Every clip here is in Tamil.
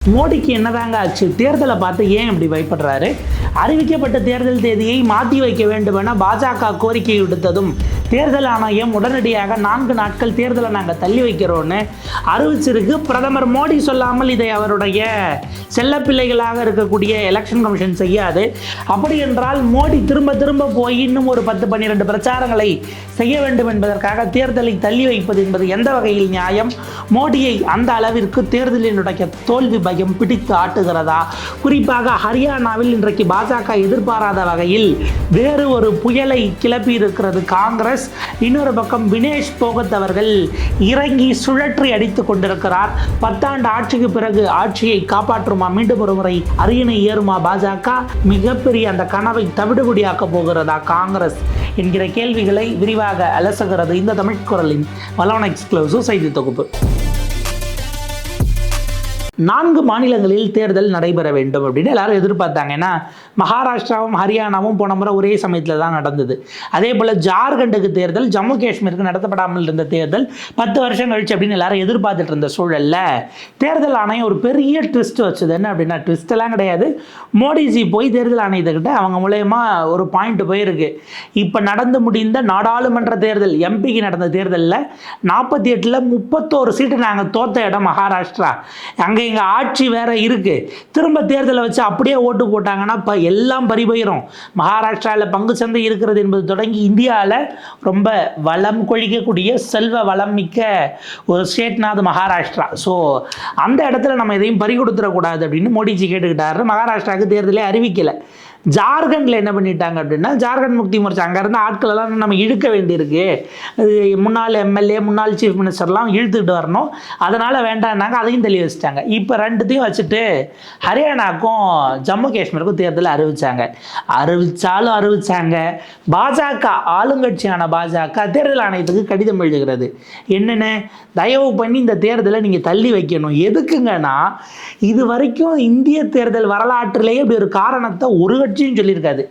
மோடிக்கு என்னதாங்க ஆச்சு? தேர்தலை பார்த்து ஏன் இப்படி பயப்படுறாரு? அறிவிக்கப்பட்ட தேர்தல் தேதியை மாற்றி வைக்க வேண்டும் என பாஜக கோரிக்கை விடுத்ததும் தேர்தல் ஆணையம் உடனடியாக 4 நாட்கள் தேர்தலை நாங்கள் தள்ளி வைக்கிறோன்னு அறிவிச்சிருக்கு. பிரதமர் மோடி சொல்லாமல் இதை அவருடைய செல்லப்பிள்ளைகளாக இருக்கக்கூடிய எலெக்ஷன் கமிஷன் செய்யாது. அப்படி என்றால் மோடி திரும்ப திரும்ப போய் இன்னும் ஒரு 10-12 பிரச்சாரங்களை செய்ய வேண்டும் என்பதற்காக தேர்தலை தள்ளி வைப்பது என்பது எந்த வகையில் நியாயம்? மோடியை அந்த அளவிற்கு தேர்தலினுடைய தோல்வி பயம் பிடித்து ஆட்டுகிறதா? குறிப்பாக ஹரியானாவில் இன்றைக்கு பாஜக எதிர்பாராத வகையில் வேறு ஒரு புயலை கிளப்பி இருக்கிறது காங்கிரஸ். இன்னொரு பக்கம் வினேஷ் போகத் அவர்கள் இறங்கி சுழற்றி அடித்துக் கொண்டிருக்கிறார். 10 ஆண்டு ஆட்சிக்கு பிறகு ஆட்சியை காப்பாற்றுமா? மீண்டும் ஒரு முறை அரியணை ஏறுமா பாஜக? மிகப்பெரிய அந்த கனவை தவிடுபடியாக்க போகிறதா காங்கிரஸ் என்கிற கேள்விகளை விரிவாக அலசுகிறது இந்த தமிழ் குரலின் வலவன் எக்ஸ்க்ளூசிவ் செய்தி தொகுப்பு. 4 மாநிலங்களில் தேர்தல் நடைபெற வேண்டும் அப்படின்னு எல்லாரும் எதிர்பார்த்தாங்க. ஏன்னா மகாராஷ்டிராவும் ஹரியானாவும் போன முறை ஒரே சமயத்தில் தான் நடந்தது. அதே போல் ஜார்க்கண்டுக்கு தேர்தல், ஜம்மு காஷ்மீருக்கு நடத்தப்படாமல் இருந்த தேர்தல் 10 வருஷம் கழிச்சு அப்படின்னு எல்லாரும் எதிர்பார்த்துட்டு இருந்த சூழலில் தேர்தல் ஆணையம் ஒரு பெரிய ட்விஸ்ட் வச்சது. என்ன அப்படின்னா, ட்விஸ்ட் எல்லாம் கிடையாது, மோடிஜி போய் தேர்தல் ஆணையத்துக்கிட்ட அவங்க மூலயமா ஒரு பாயிண்ட் போயிருக்கு. இப்போ நடந்து முடிந்த நாடாளுமன்ற தேர்தல், எம்பிக்கு நடந்த தேர்தலில் 48ல் 31 சீட்டு நாங்கள் தோத்த இடம் மகாராஷ்டிரா. அங்கே எங்கள் ஆட்சி வேற இருக்கு. திரும்ப தேர்தலை வச்சு அப்படியே ஓட்டு போட்டாங்கன்னா எல்லாம் பறிபோயிரும். மகாராஷ்டிராவில் பங்கு சந்தை இருக்கிறது என்பது தொடங்கி இந்தியாவில் ரொம்ப வளம் கொழிக்கக்கூடிய செல்வ வளம் மிக்க ஒரு ஸ்டேட்னா அது மகாராஷ்டிரா. ஸோ அந்த இடத்துல நம்ம எதையும் பறி கொடுத்துடக்கூடாது அப்படின்னு மோடிஜி கேட்டுக்கிட்டாரு. மகாராஷ்டிராவுக்கு தேர்தலே அறிவிக்கலை. ஜார்க்கண்டில் என்ன பண்ணிட்டாங்க அப்படின்னா, ஜார்க்கண்ட் முக்தி மோர்ச்சா அங்கேருந்து ஆட்களெல்லாம் நம்ம இழுக்க வேண்டியிருக்கு. முன்னாள் எம்எல்ஏ, முன்னாள் சீஃப் மினிஸ்டர்லாம் இழுத்துக்கிட்டு வரணும், அதனால் வேண்டாம்னாங்க. அதையும் தெளிவு வச்சுட்டாங்க. இப்போ 2த்தையும் வச்சுட்டு ஹரியானாக்கும் ஜம்மு காஷ்மீருக்கும் தேர்தல் அறிவிச்சாங்க. பாஜக, ஆளுங்கட்சியான பாஜக தேர்தல் ஆணையத்துக்கு கடிதம் எழுதுகிறது. என்னென்னு, தயவு பண்ணி இந்த தேர்தலை நீங்கள் தள்ளி வைக்கணும். எதுக்குங்கன்னா, இது வரைக்கும் இந்திய தேர்தல் வரலாற்றிலேயே இப்படி ஒரு காரணத்தை ஒரு கட்சியும் சொல்லியிருக்காது.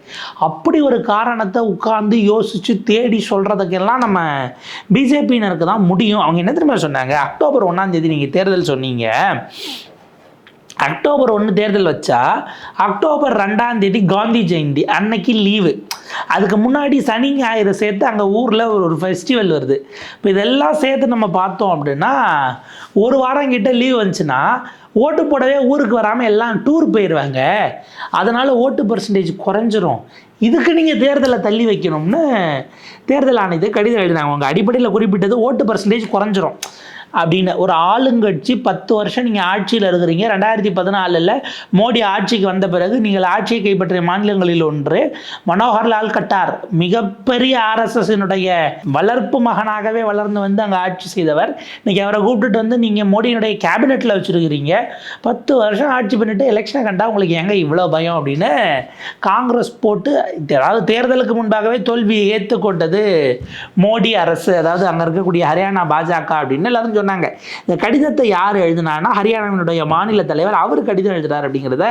அப்படி ஒரு காரணத்தை உட்கார்ந்து யோசிச்சு தேடி சொல்றதுக்கெல்லாம் நம்ம பிஜேபியினருக்கு தான் முடியும். அவங்க என்ன தெரியுமா சொன்னாங்க? அக்டோபர் 1ஆம் தேதி நீங்கள் தேர்தல் சொன்னீங்க, அக்டோபர் 1 தேர்தல் வச்சா அக்டோபர் 2ஆம் தேதி காந்தி ஜெயந்தி அன்னைக்கு லீவு. அதுக்கு முன்னாடி சனி ஞாயிறு சேர்த்து அங்கே ஊரில் ஒரு ஃபெஸ்டிவல் வருது. இப்போ இதெல்லாம் சேர்த்து நம்ம பார்த்தோம் அப்படின்னா ஒரு வாரம் கிட்ட லீவ் வந்துச்சுன்னா ஓட்டு போடவே ஊருக்கு வராமல் எல்லாம் டூர் போயிடுவாங்க. அதனால் ஓட்டு பர்சன்டேஜ் குறைஞ்சிரும். இதுக்கு நீங்கள் தேர்தலை தள்ளி வைக்கணும்னு தேர்தல் ஆணையத்தை கடிதம் எழுதினாங்க. அவங்க அடிப்படையில் குறிப்பிட்டது ஓட்டு பர்சன்டேஜ் குறைஞ்சிரும் அப்படின்னு. ஒரு ஆளுங்கட்சி 10 வருஷம் நீங்கள் ஆட்சியில் இருக்கிறீங்க. 2014 மோடி ஆட்சிக்கு வந்த பிறகு நீங்கள் ஆட்சியை கைப்பற்றிய மாநிலங்களில் ஒன்று மனோகர்லால் கட்டார். மிகப்பெரிய ஆர்எஸ்எஸ்னுடைய வளர்ப்பு மகனாகவே வளர்ந்து வந்து அங்கே ஆட்சி செய்தவர். இன்றைக்கி அவரை கூப்பிட்டுட்டு வந்து நீங்கள் மோடியினுடைய கேபினெட்டில் வச்சுருக்கிறீங்க. 10 வருஷம் ஆட்சி பண்ணிட்டு எலெக்ஷனை கண்டா உங்களுக்கு எங்கே இவ்வளோ பயம் அப்படின்னு காங்கிரஸ் போட்டு, அதாவது தேர்தலுக்கு முன்பாகவே தோல்வியை ஏற்றுக்கொண்டது மோடி அரசு, அதாவது அங்கே இருக்கக்கூடிய ஹரியானா பாஜக அப்படின்னு எல்லாரும் சொன்னாங்க. இந்த கடிதத்தை யார் எழுதினான்னா ஹரியானாவினுடைய மாநில தலைவர், அவர் கடிதம் எழுதுறார் அப்படிங்கிறத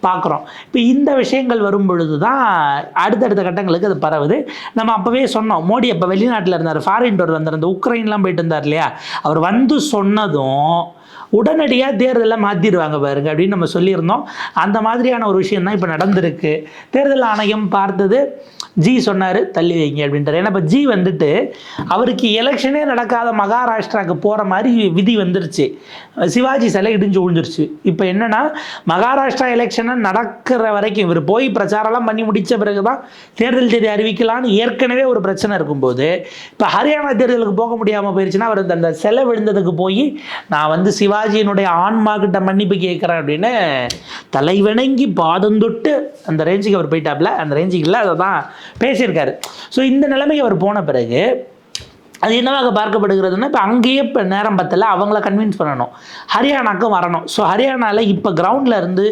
பார்க்குறோம். இப்போ இந்த விஷயங்கள் வரும் பொழுது தான் அடுத்தடுத்த கட்டங்களுக்கு அது பரவுது. நம்ம அப்போவே சொன்னோம், மோடி அப்போ வெளிநாட்டில் இருந்தார், ஃபாரின் டூர் வந்தார், இந்த உக்ரைன்லாம் போயிட்டு இருந்தார் இல்லையா, அவர் வந்து சொன்னதும் உடனடியாக தேர்தலில் மாற்றிடுவாங்க பாருங்க அப்படின்னு நம்ம சொல்லியிருந்தோம். அந்த மாதிரியான ஒரு விஷயம் தான் இப்போ நடந்திருக்கு. தேர்தல் ஆணையம் பார்த்தது, ஜி சொன்னார் தள்ளி வைங்க அப்படின்றார். ஏன்னா இப்போ ஜி வந்துட்டு அவருக்கு எலெக்ஷனே நடக்காத மகாராஷ்டிராவுக்கு போகிற மாதிரி விதி வந்துருச்சு. சிவாஜி சிலை இடிஞ்சு விழுந்துருச்சு. இப்போ என்னென்னா, மகாராஷ்டிரா எலெக்ஷனை நடக்கிற வரைக்கும் இவர் போய் பிரச்சாரம்லாம் பண்ணி முடித்த பிறகு தான் தேர்தல் தேதி அறிவிக்கலான்னு ஏற்கனவே ஒரு பிரச்சனை இருக்கும்போது, இப்போ ஹரியானா தேர்தலுக்கு போக முடியாமல் போயிடுச்சுன்னா அவர் அந்த சிலை விழுந்ததுக்கு போய் நான் வந்து சிவாஜியினுடைய ஆன்மா கிட்ட மன்னிப்பு கேட்குறேன் அப்படின்னு தலைவணங்கி பாதம் தொட்டு அந்த ரேஞ்சுக்கு அவர் போயிட்டாப்ல. அந்த ரேஞ்சுக்கு இல்லை, அதை தான் பேசியிருக்காரு. ஸோ இந்த நிலைமைக்கு அவர் போன பிறகு அது என்னவாக பார்க்கப்படுகிறதுனா, இப்போ அங்கேயே இப்போ நேரம் பத்தல, அவங்கள கன்வின்ஸ் பண்ணணும், ஹரியானாக்கும் வரணும். ஸோ ஹரியானாவில் இப்போ கிரவுண்டில் இருந்து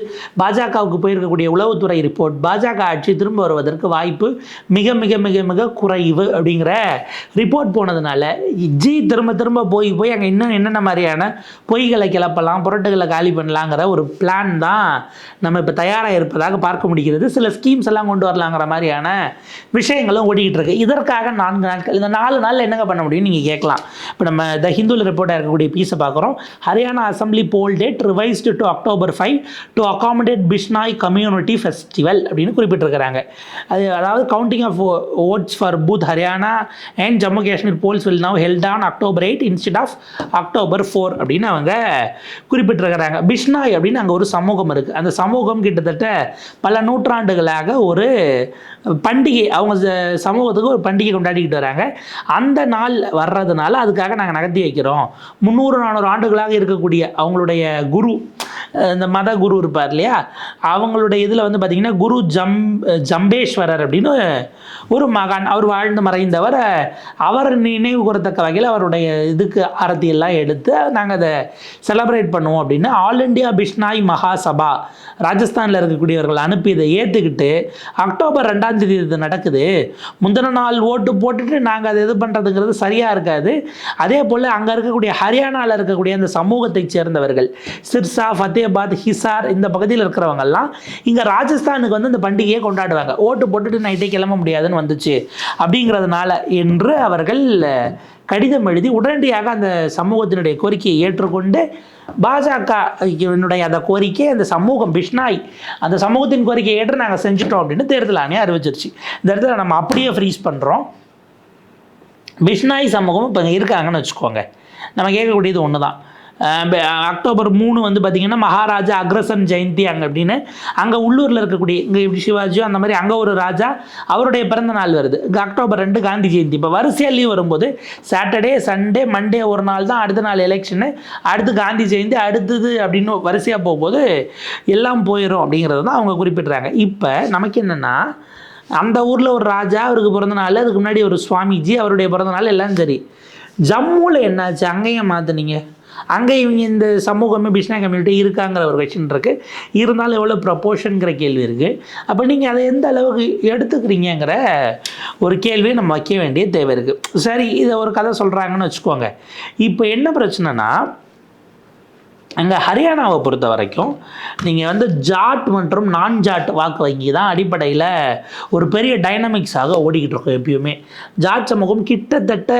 பாஜகவுக்கு போயிருக்கக்கூடிய உளவுத்துறை ரிப்போர்ட், பாஜக ஆட்சி திரும்ப வருவதற்கு வாய்ப்பு மிக மிக மிக மிக குறைவு அப்படிங்கிற ரிப்போர்ட் போனதுனால ஜி திரும்ப திரும்ப போய் அங்கே இன்னும் என்னென்ன மாதிரியான பொய்களை கிளப்பலாம், புரட்டுகளை காலி பண்ணலாங்கிற ஒரு பிளான் தான் நம்ம இப்போ தயாராக இருப்பதாக பார்க்க முடிகிறது. சில ஸ்கீம்ஸ் எல்லாம் கொண்டு வரலாங்கிற மாதிரியான விஷயங்களும் ஓடிக்கிட்டு இருக்கு. இதற்காக 4 நாட்கள், இந்த 4 நாளில் என்னங்க பண்ண முடியும்னு நீங்கள் கேட்கலாம். இப்போ நம்ம த ஹிந்துவில் ரிப்போர்ட்டாக இருக்கக்கூடிய பீஸை பார்க்குறோம். Haryana assembly poll date revised to October 5 to accommodate Bishnoi community festival அப்படின்னு குறிப்பிட்டிருக்கிறாங்க. அதாவது counting of votes for both Haryana and Jammu Kashmir polls will now held on October 8 instead of October 4 அப்படின்னு அவங்க குறிப்பிட்டிருக்கிறாங்க. பிஷ்னாய் அப்படின்னு அங்கே ஒரு சமூகம் இருக்குது. அந்த சமூகம் கிட்டத்தட்ட பல நூற்றாண்டுகளாக ஒரு பண்டிகை, அவங்க சமூகத்துக்கு ஒரு பண்டிகை கொண்டாடிக்கிட்டு வராங்க. அந்த நாள் வர்றதுனால அதுக்காக நாங்கள் நகர்த்தி வைக்கிறோம். 300-400 ஆண்டுகளாக இருக்கக்கூடிய அவங்களுடைய குரு, இந்த மத குரு இருப்பார் இல்லையா, அவங்களுடைய இதில் வந்து பார்த்திங்கன்னா குரு ஜம்பேஸ்வரர் அப்படின்னு ஒரு மகான், அவர் வாழ்ந்து மறைந்தவர். அவர் நினைவு கூறத்தக்க வகையில் அவருடைய இதுக்கு ஆரத்தியெல்லாம் எடுத்து நாங்கள் அதை செலிப்ரேட் பண்ணுவோம் அப்படின்னு ஆல் இண்டியா பிஷ்னாய் மகாசபா ராஜஸ்தானில் இருக்கக்கூடியவர்கள் அனுப்பி இதை ஏற்றுக்கிட்டு October 2 இது நடக்குது. முந்தின நாள் ஓட்டு போட்டுட்டு நாங்கள் அதை இது பண்ணுறதுங்கிறது சரியாக இருக்காது. அதே போல் அங்கே இருக்கக்கூடிய ஹரியானாவில் இருக்கக்கூடிய அந்த சமூகத்தை சேர்ந்தவர்கள் சிர்சா, ஃபத்தேபாத், ஹிசார் இந்த பகுதியில் இருக்கிறவங்கெல்லாம் இங்கே ராஜஸ்தானுக்கு வந்து இந்த பண்டிகையை கொண்டாடுவாங்க. ஓட்டு போட்டுட்டு நைட்டே கிளம்ப முடியாதுன்னு வந்துச்சு அப்படிங்கிறதுனால என்று அவர்கள் கடிதம் எழுதி உடனடியாக அந்த சமூகத்தினுடைய கோரிக்கையை ஏற்றுக்கொண்டு பாஜகவினுடைய அந்த கோரிக்கை அந்த சமூகம் பிஷ்னாய் அந்த சமூகத்தின் கோரிக்கையை ஏற்று நாங்கள் செஞ்சுட்டோம் அப்படின்னு தேர்தல் ஆணையம் அறிவிச்சிருச்சு. இந்த இடத்துல நம்ம அப்படியே ஃப்ரீஸ் பண்ணுறோம். பிஷ்னாய் சமூகம் இப்போ இருக்காங்கன்னு வச்சுக்கோங்க. நம்ம கேட்கக்கூடியது ஒன்று தான். October 3 வந்து பார்த்திங்கன்னா மகாராஜா அக்ரசன் ஜெயந்தி அங்கே அப்படின்னு அங்கே உள்ளூரில் இருக்கக்கூடிய இங்கே இப்படி சிவாஜியோ அந்த மாதிரி அங்கே ஒரு ராஜா அவருடைய பிறந்த நாள் வருது. October 2 காந்தி ஜெயந்தி. இப்போ வரிசையாக லீவ் வரும்போது சாட்டர்டே, சண்டே, மண்டே ஒரு நாள் தான், அடுத்த நாள் எலெக்ஷனு, அடுத்து காந்தி ஜெயந்தி, அடுத்தது அப்படின்னு வரிசையாக போகும்போது எல்லாம் போயிடும் அப்படிங்கிறது தான் அவங்க குறிப்பிட்றாங்க. இப்போ நமக்கு என்னென்னா அந்த ஊரில் ஒரு ராஜா, அவருக்கு பிறந்த நாள், அதுக்கு முன்னாடி ஒரு சுவாமிஜி, அவருடைய பிறந்த நாள் எல்லாம் சரி. ஜம்முவில் என்னாச்சு? அங்கேயும் மாற்றினீங்க. அங்கே இவங்க இந்த சமூகமே பிஷ்னா கம்யூனிட்டி இருக்காங்கிற ஒரு கொஷின் இருக்குது. இருந்தாலும் எவ்வளோ ப்ரப்போர்ஷனுங்கிற கேள்வி இருக்குது. அப்போ நீங்கள் அதை எந்த அளவுக்கு எடுத்துக்கிறீங்கிற ஒரு கேள்வியை நம்ம வைக்க வேண்டிய தேவை இருக்குது. சரி, இதை ஒரு கதை சொல்கிறாங்கன்னு வச்சுக்கோங்க. இப்போ என்ன பிரச்சனைனா, அங்கே ஹரியானாவை பொறுத்த வரைக்கும் நீங்கள் வந்து ஜாட் மற்றும் நான் ஜாட் வாக்கு வங்கி தான் அடிப்படையில் ஒரு பெரிய டைனமிக்ஸாக ஓடிக்கிட்டு இருக்கோம். எப்பயுமே ஜாட் சமூகம் கிட்டத்தட்ட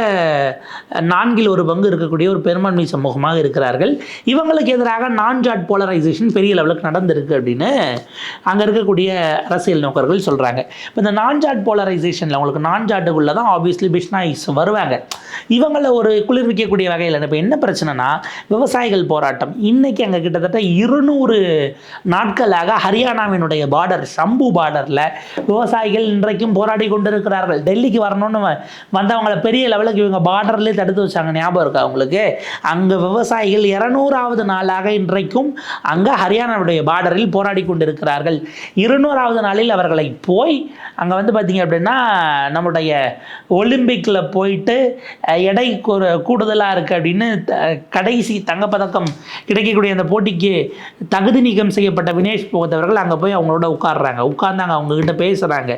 4/4 இருக்கக்கூடிய ஒரு பெரும்பான்மை சமூகமாக இருக்கிறார்கள். இவங்களுக்கு எதிராக நான் ஜாட் போலரைசேஷன் பெரிய லெவலுக்கு நடந்திருக்கு அப்படின்னு அங்கே இருக்கக்கூடிய அரசியல் நோக்கர்கள் சொல்கிறாங்க. இப்போ இந்த நான் ஜாட் போலரைசேஷனில் உங்களுக்கு நான் ஜாட்டுக்குள்ளே தான் ஆப்வியஸ்லி பிஷ்னாய்ஸ் வருவாங்க. இவங்களை ஒரு குளிர்விக்கக்கூடிய வகையில் இப்போ என்ன பிரச்சனைனா, விவசாயிகள் போராட்டம். இன்றைக்கி அங்கே கிட்டத்தட்ட 200 நாட்களாக ஹரியானாவினுடைய பார்டர் சம்பு பார்டரில் விவசாயிகள் இன்றைக்கும் போராடி கொண்டிருக்கிறார்கள். டெல்லிக்கு வரணும்னு வந்தவங்களை பெரிய லெவலுக்கு இவங்க பார்டர்லேயே தடுத்து வச்சாங்க. ஞாபகம் இருக்கா அவங்களுக்கு? அங்கே விவசாயிகள் 200வது நாளாக இன்றைக்கும் அங்கே ஹரியானாவுடைய பார்டரில் போராடி கொண்டிருக்கிறார்கள். 200வது நாளில் அவர்களை போய் அங்கே வந்து பார்த்திங்க அப்படின்னா நம்முடைய ஒலிம்பிக்கில் போயிட்டு எடை கூடுதலாக இருக்குது அப்படின்னு கடைசி தங்கப்பதக்கம் கிடைக்கக்கூடிய அந்த போட்டிக்கு தகுதி நீக்கம் செய்யப்பட்ட வினேஷ் போகத் அவர்கள் அங்கே போய் அவங்களோட உட்காடுறாங்க. உட்கார்ந்தாங்க, அவங்கக்கிட்ட பேசுகிறாங்க.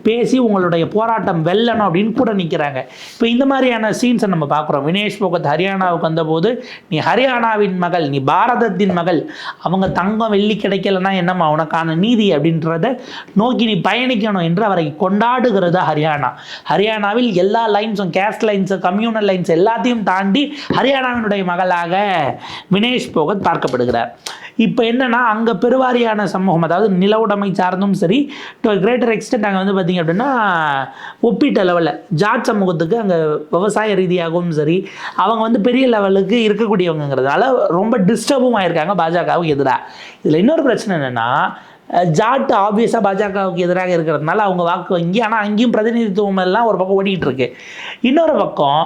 பேசி உங்களுடைய போராட்டம் வெல்லணும் அப்படின்னு கூட நிற்கிறாங்க. இப்போ இந்த மாதிரியான சீன்ஸை நம்ம பார்க்குறோம். வினேஷ் போகத் ஹரியானாவுக்கு வந்தபோது, நீ ஹரியானாவின் மகள், நீ பாரதத்தின் மகள், அவங்க தங்கம் வெள்ளி கிடைக்கலன்னா என்னம்மா உனக்கான நீதி அப்படின்றத நோக்கி நீ பயணிக்கணும் என்று அவரை கொண்டாடுகிறது ஹரியானா. ஹரியானாவில் எல்லா லைன்ஸும், கேஸ்ட் லைன்ஸு, கம்யூனல் லைன்ஸ் எல்லாத்தையும் தாண்டி ஹரியானாவினுடைய மகளாக வினேஷ் போகத் பார்க்கப்படுகிறார். இப்போ என்னென்னா அங்கே பெருவாரியான சமூகம், அதாவது நில உடைமை சார்ந்தும் சரி, டு கிரேட்டர் எக்ஸ்டென்ட் அங்கே வந்து பார்த்திங்க அப்படின்னா ஒப்பீட்ட லெவலில் ஜாட் சமூகத்துக்கு அங்கே விவசாய ரீதியாகவும் சரி அவங்க வந்து பெரிய லெவலுக்கு இருக்கக்கூடியவங்கிறதுனால ரொம்ப டிஸ்டர்பும் ஆகியிருக்காங்க பாஜகவுக்கு எதிராக. இதில் இன்னொரு பிரச்சனை என்னென்னா, ஜாட் ஆப்வியஸாக பாஜகவுக்கு எதிராக இருக்கிறதுனால அவங்க வாக்கு வங்கி, ஆனால் அங்கேயும் பிரதிநிதித்துவம் எல்லாம் ஒரு பக்கம் ஓடிக்கிட்டு இருக்கு. இன்னொரு பக்கம்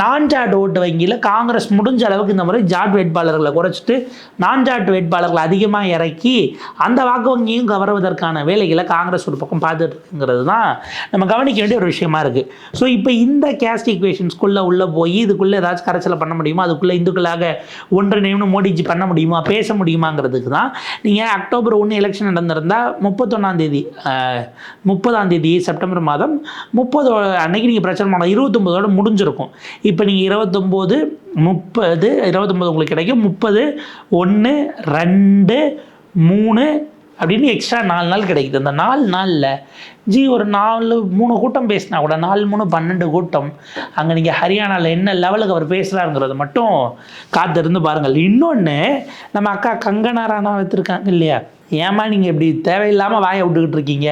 நான் ஜாட் ஓட்டு வங்கியில் காங்கிரஸ் முடிஞ்ச அளவுக்கு இந்த முறை ஜாட் வேட்பாளர்களை குறைச்சிட்டு நான் ஜாட் வேட்பாளர்களை அதிகமாக இறக்கி அந்த வாக்கு வங்கியும் கவருவதற்கான வேலைகளை காங்கிரஸ் ஒரு பக்கம் பார்த்துட்டு இருக்குங்கிறது தான் நம்ம கவனிக்க வேண்டிய ஒரு விஷயமா இருக்குது. ஸோ இப்போ இந்த கேஸ்ட் ஈக்குவேஷன்ஸ்குள்ளே உள்ளே போய் இதுக்குள்ளே ஏதாச்சும் கரைச்சலை பண்ண முடியுமா, அதுக்குள்ளே இந்துக்களாக ஒன்றிணைவுன்னு மோடிஜி பண்ண முடியுமா, பேச முடியுமாங்கிறதுக்கு தான் நீங்கள் October 1 எலெக்ஷன் நடந்திருந்தால் 30ஆம் தேதி செப்டம்பர் மாதம் 30 அன்னைக்கு நீங்கள் பிரச்சாரம் பண்ண 29ஓட முடிஞ்சிருக்கும். இப்போ நீங்கள் 29 உங்களுக்கு கிடைக்கும். 30, 1, 2, 3 அப்படின்னு எக்ஸ்ட்ரா 4 நாள் கிடைக்குது. அந்த 4 நாளில் ஒரு 4-3 கூட்டம் பேசினா கூட 4-3-12 கூட்டம் அங்கே நீங்கள் ஹரியானாவில் என்ன லெவலுக்கு அவர் பேசுகிறாருங்கிறத மட்டும் காத்திருந்து பாருங்கள். இன்னொன்று, நம்ம அக்கா கங்கனா ராணா வைத்திருக்காங்க இல்லையா, ஏமா நீங்கள் இப்படி தேவையில்லாமல் வாயை விட்டுக்கிட்டு இருக்கீங்க,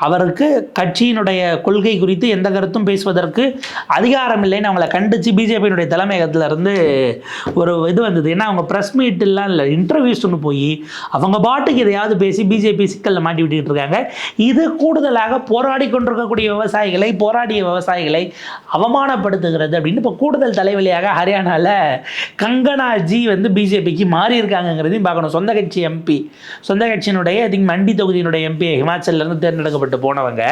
அவருக்கு கட்சியினுடைய கொள்கை குறித்து எந்த கருத்தும் பேசுவதற்கு அதிகாரம் இல்லைன்னு அவங்கள கண்டித்து பிஜேபியினுடைய தலைமையகத்திலேருந்து ஒரு இது வந்தது. ஏன்னா அவங்க ப்ரெஸ் மீட்டெல்லாம் இல்லை, இன்டர்வியூஸ் ஒன்று போய் அவங்க பாட்டுக்கு எதையாவது பேசி பிஜேபி சிக்கலில் மாட்டி விட்டுக்கிட்டு இருக்காங்க. இது கூடுதலாக போராடி கொண்டிருக்கக்கூடிய விவசாயிகளை, போராடிய விவசாயிகளை அவமானப்படுத்துகிறது அப்படின்னு இப்போ கூடுதல் தலைவலியாக ஹரியானாவில் கங்கனாஜி பிஜேபிக்கு மாறி இருக்காங்கிறதையும் பார்க்கணும். சொந்த கட்சி எம்பி, சொந்த கட்சியினுடைய ஐ திங்க் மண்டி தொகுதியினுடைய எம்பி, ஹிமாச்சல்லேருந்து தேர்ந்தெடுக்கப்பட்டு போனவங்க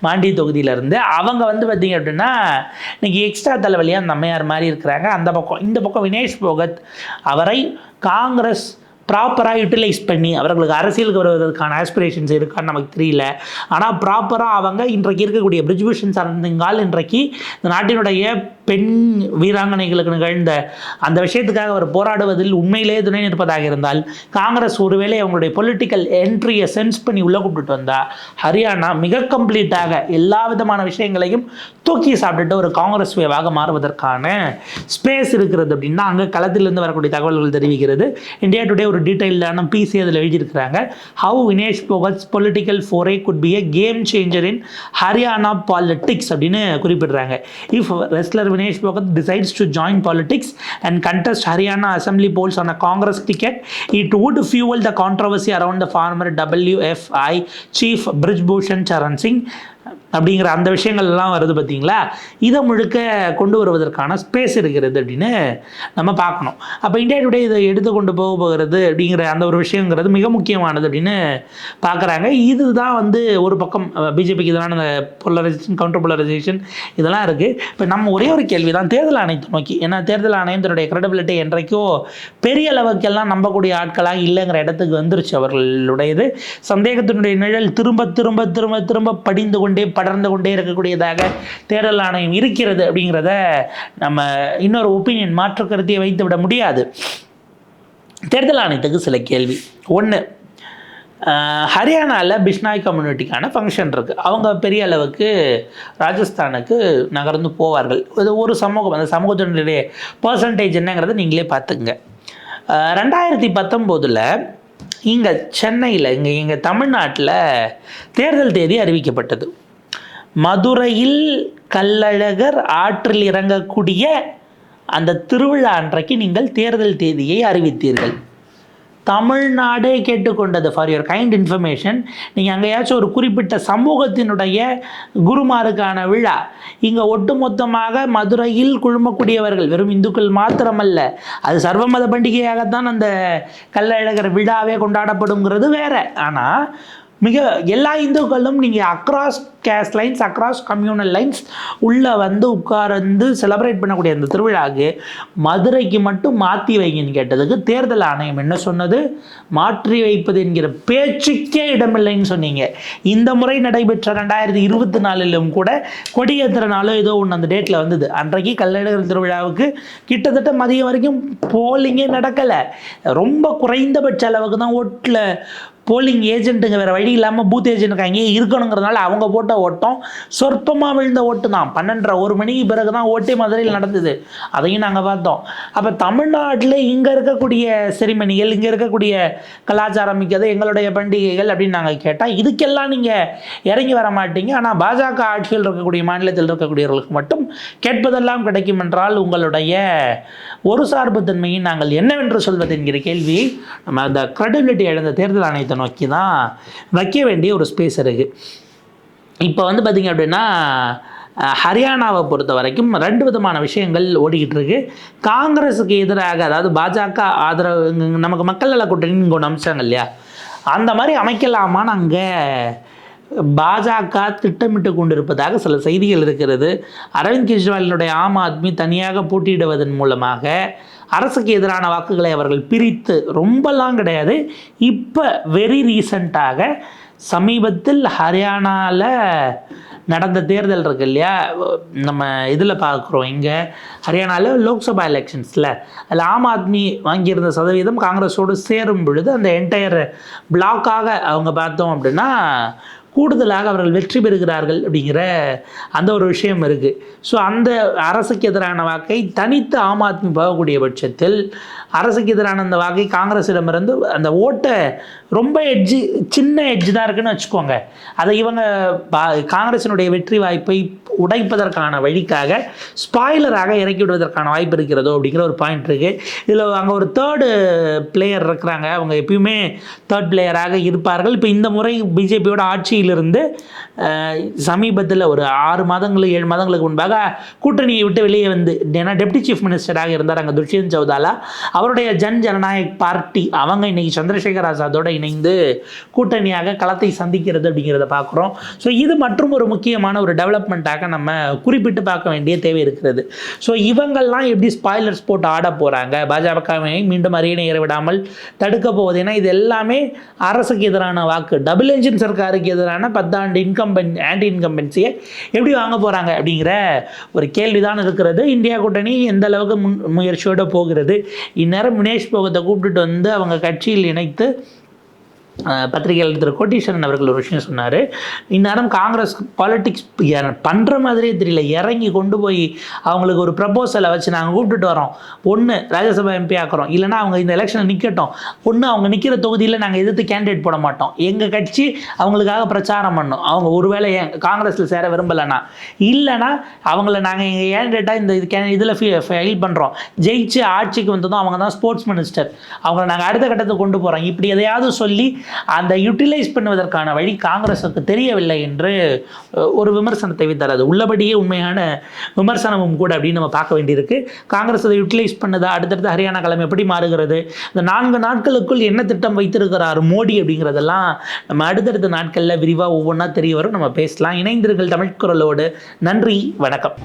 மாண்டி தொகுதியிலேருந்து, அவங்க பார்த்தீங்க அப்படின்னா இன்னைக்கு எக்ஸ்ட்ரா தலைவலியாக அந்த அம்மையார் மாதிரி இருக்கிறாங்க. அந்த பக்கம் இந்த பக்கம் வினேஷ் போகத், அவரை காங்கிரஸ் ப்ராப்பராக யூட்டிலைஸ் பண்ணி அவர்களுக்கு அரசியலுக்கு வருவதற்கான ஆஸ்பிரேஷன்ஸ் இருக்கான்னு நமக்கு தெரியல. ஆனால் ப்ராப்பராக அவங்க இன்றைக்கு இருக்கக்கூடிய பிரிஜ்பூஷன் சரந்திங்கால் இன்றைக்கு இந்த நாட்டினுடைய பெண் வீராங்கனைகளுக்கு நிகழ்ந்த அந்த விஷயத்துக்காக அவர் போராடுவதில் உண்மையிலேயே துணை நிற்பதாக இருந்தால், காங்கிரஸ் ஒருவேளை அவங்களுடைய பொலிட்டிக்கல் என்ட்ரியை சென்ஸ் பண்ணி உள்ளே கூப்பிட்டு வந்தால் ஹரியானா மிக கம்ப்ளீட்டாக எல்லா விதமான விஷயங்களையும் தூக்கி சாப்பிட்டுட்டு ஒரு காங்கிரஸ் வேவாக மாறுவதற்கான ஸ்பேஸ் இருக்கிறது அப்படின்னா அங்கே களத்திலிருந்து வரக்கூடிய தகவல்கள் தெரிவிக்கிறது. இந்தியா டுடே ஒரு டீட்டெயிலான பிசி அதில் எழுதியிருக்கிறாங்க. How Vinesh Phogat's political foray could be a game changer in Haryana politics அப்படின்னு குறிப்பிடுறாங்க. If wrestler Vinesh Phogat decides to join politics and contest Haryana assembly polls on a Congress ticket, it would fuel the controversy around the former WFI chief Brijbhushan Charan Singh அப்படிங்கிற அந்த விஷயங்கள்லாம் வருது பார்த்தீங்களா. இதை முழுக்க கொண்டு வருவதற்கான ஸ்பேஸ் இருக்கிறது அப்படின்னு நம்ம பார்க்கணும். அப்போ இந்தியா டுடே இதை எடுத்து கொண்டு போகிறது அப்படிங்கிற அந்த ஒரு விஷயங்கிறது மிக முக்கியமானது அப்படின்னு பார்க்குறாங்க. இதுதான் ஒரு பக்கம் பிஜேபிக்கு இதெல்லாம் அந்த பொலரைசேஷன், கவுண்டர் பொலரைசேஷன் இதெல்லாம் இருக்குது. இப்போ நம்ம ஒரே ஒரு கேள்வி தான் தேர்தல் ஆணையத்தை நோக்கி. ஏன்னா தேர்தல் ஆணையம் தன்னுடைய கிரெடிபிலிட்டி என்றைக்கோ பெரிய அளவுக்கெல்லாம் நம்பக்கூடிய ஆட்களாக இல்லைங்கிற இடத்துக்கு வந்துருச்சு அவர்களுடையது. சந்தேகத்தினுடைய நிழல் திரும்ப திரும்ப திரும்ப திரும்ப படிந்து படர்ந்து கொண்டே இருக்கக்கூடியதாக தேர்தல் ஆணையம் இருக்கிறது அப்படிங்கிறத நம்ம இன்னொரு ஒப்பீனியன், மாற்று கருத்தை வைத்து விட முடியாது. தேர்தல் ஆணையத்துக்கு சில கேள்வி. ஒன்று, ஹரியானாவில் பிஷ்னாய் கம்யூனிட்டிக்கான ஃபங்க்ஷன் இருக்குது. அவங்க பெரிய அளவுக்கு ராஜஸ்தானுக்கு நகர்ந்து போவார்கள். இது ஒரு சமூகம், அந்த சமூகத்தினுடைய பர்சன்டேஜ் என்னங்கிறத நீங்களே பார்த்துக்குங்க. 2019 இங்கே சென்னையில், எங்கள் தமிழ்நாட்டில் தேர்தல் தேதி அறிவிக்கப்பட்டது. மதுரையில் கள்ளழகர் ஆற்றில் இறங்கக்கூடிய அந்த திருவிழா அன்றைக்கு நீங்கள் தேர்தல் தேதியை அறிவித்தீர்கள். தமிழ்நாடே கேட்டுக்கொண்டது. ஃபார் யுவர் கைண்ட் இன்ஃபர்மேஷன், நீங்கள் அங்கேயாச்சும் ஒரு குறிப்பிட்ட சமூகத்தினுடைய குருமாருக்கான விழா, இங்கே ஒட்டுமொத்தமாக மதுரையில் குழுமக்கூடியவர்கள் வெறும் இந்துக்கள் மாத்திரமல்ல, அது சர்வமத பண்டிகையாகத்தான் அந்த கள்ளழகர் விழாவே கொண்டாடப்படுங்கிறது வேற. ஆனால் மிக எல்லா இந்துக்களும் நீங்கள் across caste lines, across communal lines உள்ளே உட்கார்ந்து செலிப்ரேட் பண்ணக்கூடிய அந்த திருவிழாவுக்கு மதுரைக்கு மட்டும் மாற்றி வைங்கன்னு கேட்டதுக்கு தேர்தல் ஆணையம் என்ன சொன்னது? மாற்றி வைப்பது என்கிற பேச்சுக்கே இடமில்லைன்னு சொன்னீங்க. இந்த முறை நடைபெற்ற 2024 கூட கொடியேற்றுற நாளோ ஏதோ ஒன்று அந்த டேட்டில் வந்தது. அன்றைக்கு கள்ளழகர் திருவிழாவுக்கு கிட்டத்தட்ட மதியம் வரைக்கும் போலிங்கே நடக்கலை. ரொம்ப குறைந்தபட்ச அளவுக்கு தான் ஓட்டில் போலிங் ஏஜென்ட்டுங்க வேறு வழி இல்லாமல் பூத் ஏஜென்ட்டுக்கு அங்கேயே இருக்கணுங்கிறதுனால அவங்க போட்ட ஓட்டம் சொற்பமாக விழுந்த ஓட்டு தான். 12:30 மணிக்கு பிறகு தான் ஓட்டே மதுரையில் நடந்தது. அதையும் நாங்கள் பார்த்தோம். அப்போ தமிழ்நாட்டில் இங்கே இருக்கக்கூடிய செரிமனிகள், இங்கே இருக்கக்கூடிய கலாச்சாரம் மிக்கது எங்களுடைய பண்டிகைகள் அப்படின்னு நாங்கள் கேட்டால் இதுக்கெல்லாம் நீங்கள் இறங்கி வர மாட்டீங்க. ஆனால் பாஜக ஆட்சியில் இருக்கக்கூடிய மாநிலத்தில் இருக்கக்கூடியவர்களுக்கு மட்டும் கேட்பதெல்லாம் கிடைக்கும் என்றால் உங்களுடைய ஒரு சார்புத்தன்மையை நாங்கள் என்னவென்று சொல்வது என்கிற கேள்வி நம்ம அந்த கிரெடிபிலிட்டி இழந்த தேர்தல் ஆணையத்தை நோக்கி தான் வைக்க வேண்டிய ஒரு ஸ்பேஸ் இருக்குது. இப்போ பார்த்திங்க அப்படின்னா ஹரியானாவை பொறுத்த வரைக்கும் 2 விதமான விஷயங்கள் ஓடிக்கிட்டு இருக்கு. காங்கிரஸுக்கு எதிராக, அதாவது பாஜக ஆதரவு, நமக்கு மக்கள் நல கூட்டணின்னு இங்கே ஒன்று அம்சங்க இல்லையா, அந்த மாதிரி அமைக்கலாமான்னு அங்கே பாஜக திட்டமிட்டு கொண்டிருப்பதாக சில செய்திகள் இருக்கிறது. அரவிந்த் கெஜ்ரிவாலினுடைய ஆம் ஆத்மி தனியாக போட்டியிடுவதன் மூலமாக அரசுக்கு எதிரான வாக்குகளை அவர்கள் பிரித்து, ரொம்பலாம் கிடையாது, இப்போ வெரி ரீசண்டாக சமீபத்தில் ஹரியானாவில் நடந்த தேர்தல் இருக்கு இல்லையா, நம்ம இதில் பார்க்குறோம். இங்கே ஹரியானாவில் லோக்சபா எலெக்ஷன்ஸில் அதில் ஆம் ஆத்மி வாங்கியிருந்த சதவீதம் காங்கிரஸோடு சேரும் பொழுது அந்த என்டையர் பிளாக்காக அவங்க பார்த்தோம் அப்படின்னா கூடுதலாக அவர்கள் வெற்றி பெறுகிறார்கள் அப்படிங்கிற அந்த ஒரு விஷயம் இருக்குது. ஸோ அந்த அரசுக்கு எதிரான வாக்கை தனித்து ஆம் ஆத்மி போகக்கூடிய பட்சத்தில் அரசுக்கு எதிரான அந்த வாக்கை காங்கிரஸிடமிருந்து அந்த ஓட்டை ரொம்ப சின்ன எட்ஜ் தான் இருக்குன்னு வச்சுக்கோங்க. அதை இவங்க காங்கிரஸினுடைய வெற்றி வாய்ப்பை உடைப்பதற்கான வழிக்காக ஸ்பாய்லராக இறக்கி விடுவதற்கான வாய்ப்பு இருக்கிறதோ அப்படிங்கிற ஒரு பாயிண்ட் இருக்குது. இதில் அங்கே ஒரு தேர்டு பிளேயர் இருக்கிறாங்க. அவங்க எப்பயுமே தேர்ட் பிளேயராக இருப்பார்கள். இப்போ இந்த முறை பிஜேபியோட ஆட்சியிலிருந்து சமீபத்தில் ஒரு 6 மாதங்களுக்கு 7 மாதங்களுக்கு முன்பாக கூட்டணியை விட்டு வெளியே வந்து, ஏன்னா டெப்டி சீஃப் மினிஸ்டராக இருந்தார் அங்கே துஷ்யந்த் சௌதாலா. அவருடைய ஜனநாயக் பார்ட்டி அவங்க இன்னைக்கு சந்திரசேகர் ஆசாதோடு இணைந்து கூட்டணியாக களத்தை சந்திக்கிறது அப்படிங்கிறத பார்க்குறோம். ஸோ இது மற்றும் ஒரு முக்கியமான ஒரு டெவலப்மெண்ட்டாக நம்ம குறிப்பிட்டு பார்க்க வேண்டிய தேவை இருக்கிறது. ஸோ இவங்கள்லாம் எப்படி ஸ்பாய்லர்ஸ் போட்டு ஆட போகிறாங்க, பாஜகவை மீண்டும் அரியணை ஏற விடாமல் தடுக்க போகுது. ஏன்னா இது எல்லாமே அரசுக்கு எதிரான வாக்கு, டபுள் என்ஜின் சர்க்காருக்கு எதிரான 10 ஆண்டு ஆன்டி இன்கம்பென்சியை எப்படி வாங்க போகிறாங்க அப்படிங்கிற ஒரு கேள்விதான் இருக்கிறது. இந்தியா கூட்டணி எந்த அளவுக்கு முயற்சியோடு போகிறது. இந்நேரம் வினேஷ் போகத்தை கூப்பிட்டுட்டு வந்து அவங்க கட்சியில் இணைத்து பத்திரிகையாளர் திரு கோட்டீஸ்வரன் அவர்கள் ஒரு விஷயம் சொன்னார். இந்நேரம் காங்கிரஸ் பாலிட்டிக்ஸ் பண்ணுற மாதிரியே தெரியல, இறங்கி கொண்டு போய் அவங்களுக்கு ஒரு ப்ரப்போசலை வச்சு நாங்கள் கூப்பிட்டுட்டு வரோம், ஒன்று ராஜ்யசபா எம்பி ஆக்குறோம், இல்லைனா அவங்க இந்த எலெக்ஷனில் நிற்கட்டும், ஒன்று அவங்க நிற்கிற தொகுதியில் நாங்கள் எதிர்த்து கேண்டிடேட் போட மாட்டோம், எங்கள் கட்சி அவங்களுக்காக பிரச்சாரம் பண்ணோம், அவங்க ஒருவேளை காங்கிரஸில் சேர விரும்பலைன்னா, இல்லைனா அவங்கள நாங்கள் எங்கள் கேண்டிடேட்டாக இந்த இதில் ஃபைல் பண்ணுறோம், ஜெயிச்சு ஆட்சிக்கு வந்ததும் அவங்க தான் ஸ்போர்ட்ஸ் மினிஸ்டர், அவங்கள நாங்கள் அடுத்த கட்டத்துக்கு கொண்டு போகிறோம், இப்படி எதையாவது சொல்லி அந்த யூட்டிலைஸ் பண்ணுவதற்கான வழி காங்கிரஸுக்கு தெரியவில்லை என்று ஒரு விமர்சனத்தை வைத்தார். அது உள்ளபடியே உண்மையான விமர்சனமும் கூட அப்படின்னு நம்ம பார்க்க வேண்டியிருக்கு. காங்கிரஸ் அதை யூட்டிலைஸ் பண்ணதா, அடுத்தடுத்து ஹரியானா களம் எப்படி மாறுகிறது, இந்த 4 நாட்களுக்குள் என்ன திட்டம் வைத்திருக்கிறார் மோடி அப்படிங்கிறதெல்லாம் நம்ம அடுத்தடுத்த நாட்களில் விரிவாக ஒவ்வொன்றா தெரிய வரும், நம்ம பேசலாம். இணைந்திருங்கள் தமிழ் குரலோடு. நன்றி, வணக்கம்.